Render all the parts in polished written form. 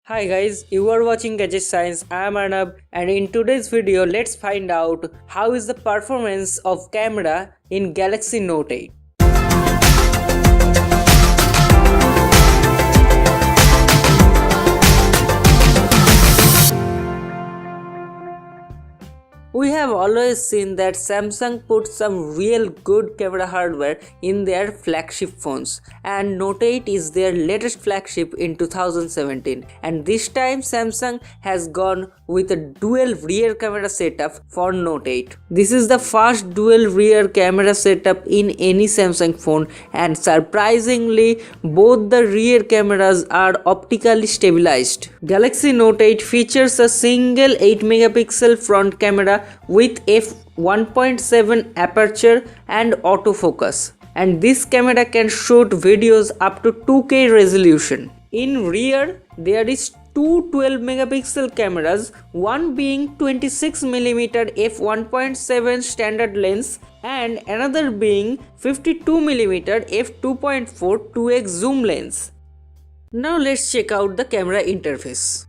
Hi guys, you are watching Gadget Science. I am Arnab, and in today's video let's find out how is the performance of camera in Galaxy Note 8. We have always seen that Samsung put some real good camera hardware in their flagship phones, and Note 8 is their latest flagship in 2017, and this time Samsung has gone with a dual rear camera setup for Note 8. This is the first dual rear camera setup in any Samsung phone, and surprisingly both the rear cameras are optically stabilized. Galaxy Note 8 features a single 8 megapixel front camera with f1.7 aperture and autofocus, and this camera can shoot videos up to 2K resolution. In rear there is two 12 megapixel cameras, one being 26mm f1.7 standard lens and another being 52mm f2.4 2x zoom lens. Now let's check out the camera interface.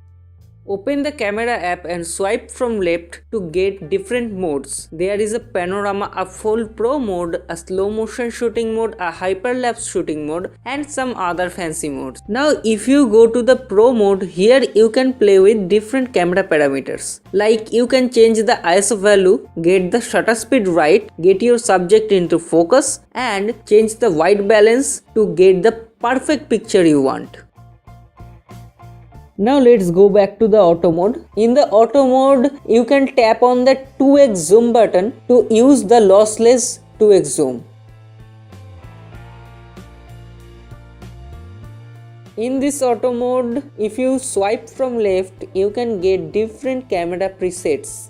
Open the camera app and swipe from left to get different modes. There is a panorama, a full pro mode, a slow motion shooting mode, a hyperlapse shooting mode and some other fancy modes. Now if you go to the pro mode, here you can play with different camera parameters. Like you can change the ISO value, get the shutter speed right, get your subject into focus and change the white balance to get the perfect picture you want. Now let's go back to the auto mode. In the auto mode, you can tap on the 2x zoom button to use the lossless 2x zoom. In this auto mode, if you swipe from left, you can get different camera presets.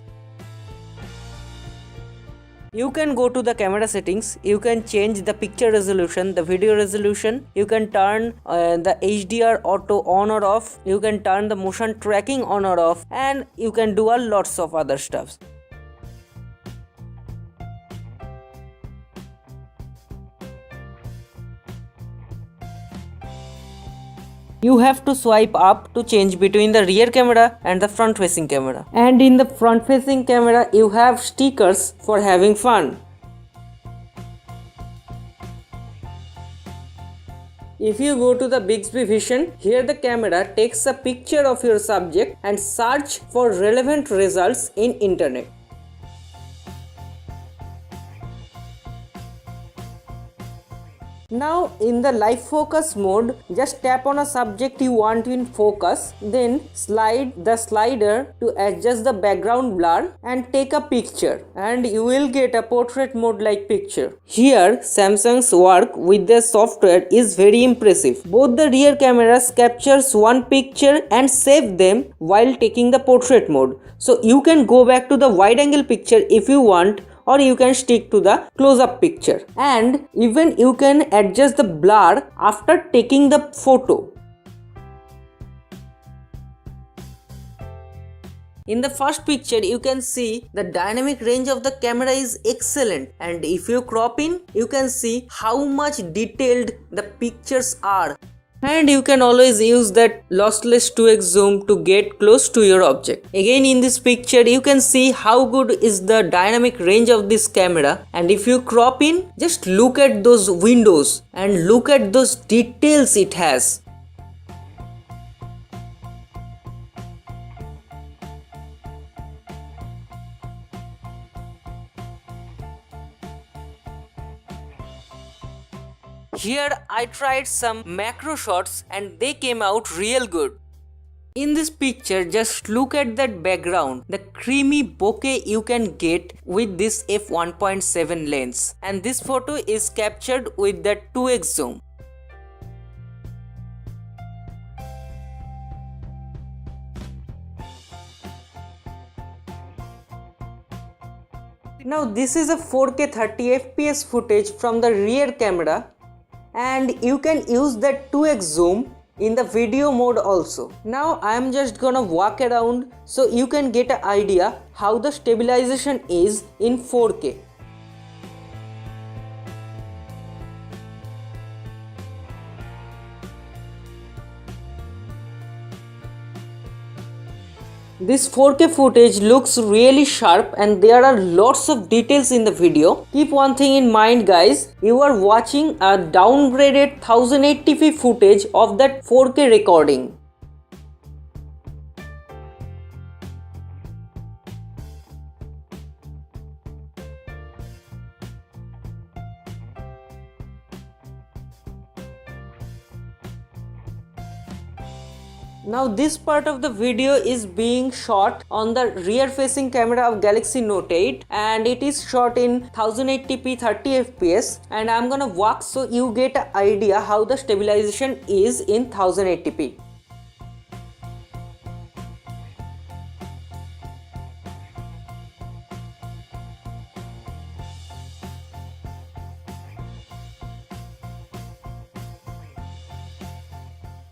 You can go to the camera settings, you can change the picture resolution, the video resolution, you can turn the HDR auto on or off, you can turn the motion tracking on or off, and you can do a lots of other stuff. You have to swipe up to change between the rear camera and the front facing camera. And in the front facing camera, you have stickers for having fun. If you go to the Bixby Vision, here the camera takes a picture of your subject and search for relevant results in internet. Now in the live focus mode, just tap on a subject you want in focus, then slide the slider to adjust the background blur and take a picture, and you will get a portrait mode like picture. Here Samsung's work with their software is very impressive. Both the rear cameras captures one picture and save them while taking the portrait mode. So you can go back to the wide angle picture if you want, or you can stick to the close-up picture, and even you can adjust the blur after taking the photo. In the first picture you can see the dynamic range of the camera is excellent, and if you crop in you can see how much detailed the pictures are. And you can always use that lossless 2x zoom to get close to your object. Again in this picture you can see how good is the dynamic range of this camera, and if you crop in, just look at those windows and look at those details it has. Here I tried some macro shots and they came out real good. In this picture, just look at that background, the creamy bokeh you can get with this f1.7 lens, and this photo is captured with the 2x zoom. Now this is a 4K 30fps footage from the rear camera, and you can use that 2x zoom in the video mode also. Now I am just gonna walk around so you can get an idea how the stabilization is in 4K. This 4K footage looks really sharp and there are lots of details in the video. Keep one thing in mind guys, you are watching a downgraded 1080p footage of that 4K recording. Now this part of the video is being shot on the rear facing camera of Galaxy Note 8 and it is shot in 1080p 30fps, and I'm gonna walk so you get an idea how the stabilization is in 1080p.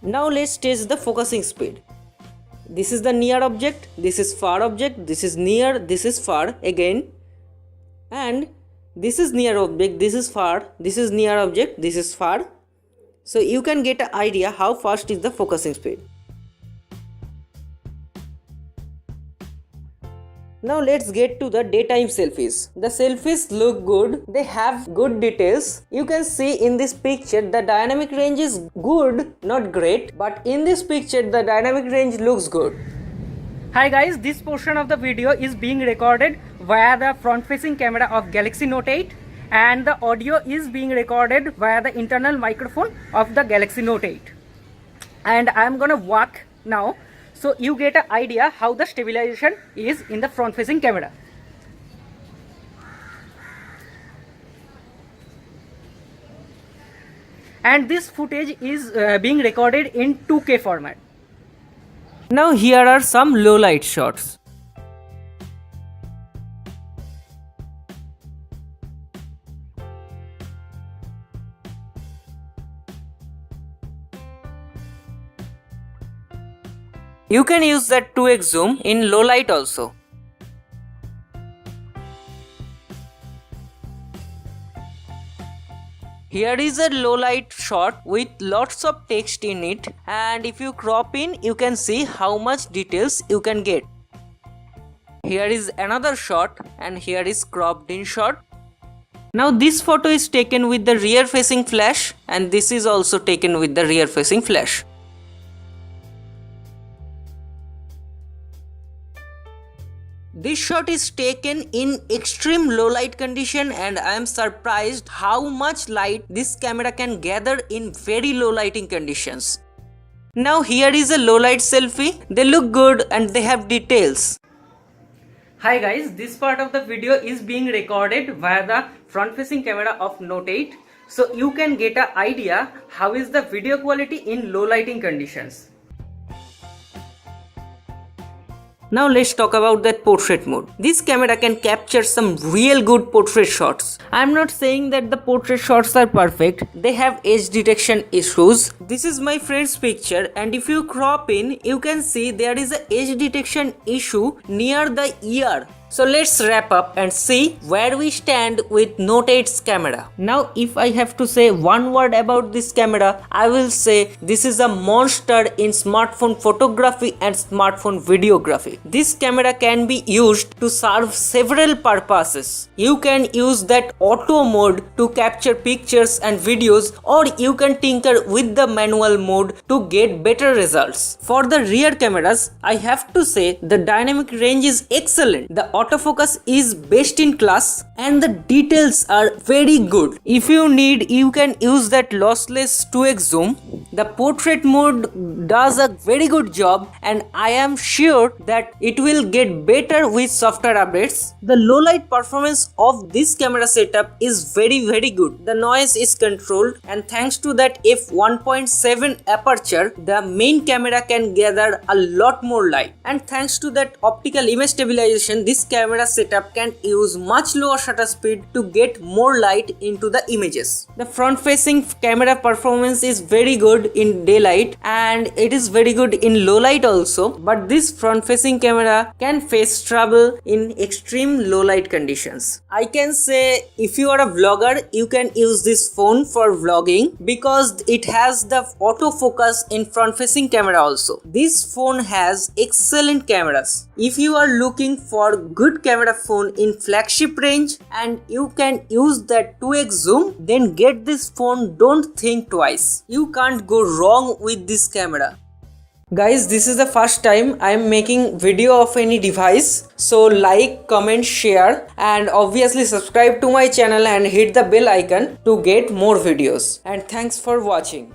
Now let's test the focusing speed. This is the near object, this is far object, this is near, this is far again, and this is near object, this is far, this is near object, this is far. So you can get an idea how fast is the focusing speed. Now let's get to the daytime selfies. The selfies look good, they have good details. You can see in this picture the dynamic range is good, not great, but in this picture the dynamic range looks good. Hi guys, this portion of the video is being recorded via the front facing camera of Galaxy Note 8 and the audio is being recorded via the internal microphone of the Galaxy Note 8. And I am gonna walk now so you get an idea how the stabilization is in the front facing camera. And this footage is being recorded in 2K format. Now here are some low light shots. You can use that 2x zoom in low light also. Here is a low light shot with lots of text in it, and if you crop in you can see how much details you can get. Here is another shot and here is cropped in shot. Now this photo is taken with the rear facing flash and this is also taken with the rear facing flash. This shot is taken in extreme low light condition and I am surprised how much light this camera can gather in very low lighting conditions. Now here is a low light selfie. They look good and they have details. Hi guys, this part of the video is being recorded via the front facing camera of Note 8. So you can get an idea how is the video quality in low lighting conditions. Now let's talk about that portrait mode. This camera can capture some real good portrait shots. I'm not saying that the portrait shots are perfect. They have edge detection issues. This is my friend's picture and if you crop in, you can see there is a edge detection issue near the ear. So let's wrap up and see where we stand with Note 8's camera. Now if I have to say one word about this camera, I will say this is a monster in smartphone photography and smartphone videography. This camera can be used to serve several purposes. You can use that auto mode to capture pictures and videos, or you can tinker with the manual mode to get better results. For the rear cameras, I have to say the dynamic range is excellent. The autofocus is best in class and the details are very good. If you need, you can use that lossless 2x zoom. The portrait mode does a very good job and I am sure that it will get better with software updates. The low light performance of this camera setup is very good. The noise is controlled and thanks to that f1.7 aperture, the main camera can gather a lot more light, and thanks to that optical image stabilization, this camera setup can use much lower shutter speed to get more light into the images. The front facing camera performance is very good in daylight and it is very good in low light also, but this front facing camera can face trouble in extreme low light conditions. I can say if you are a vlogger, you can use this phone for vlogging because it has the autofocus in front facing camera also. This phone has excellent cameras. If you are looking for good camera phone in flagship range and you can use that 2x zoom, then get this phone, don't think twice. You can't go wrong with this camera. Guys, this is the first time I am making video of any device, so like, comment, share and obviously subscribe to my channel and hit the bell icon to get more videos. And thanks for watching.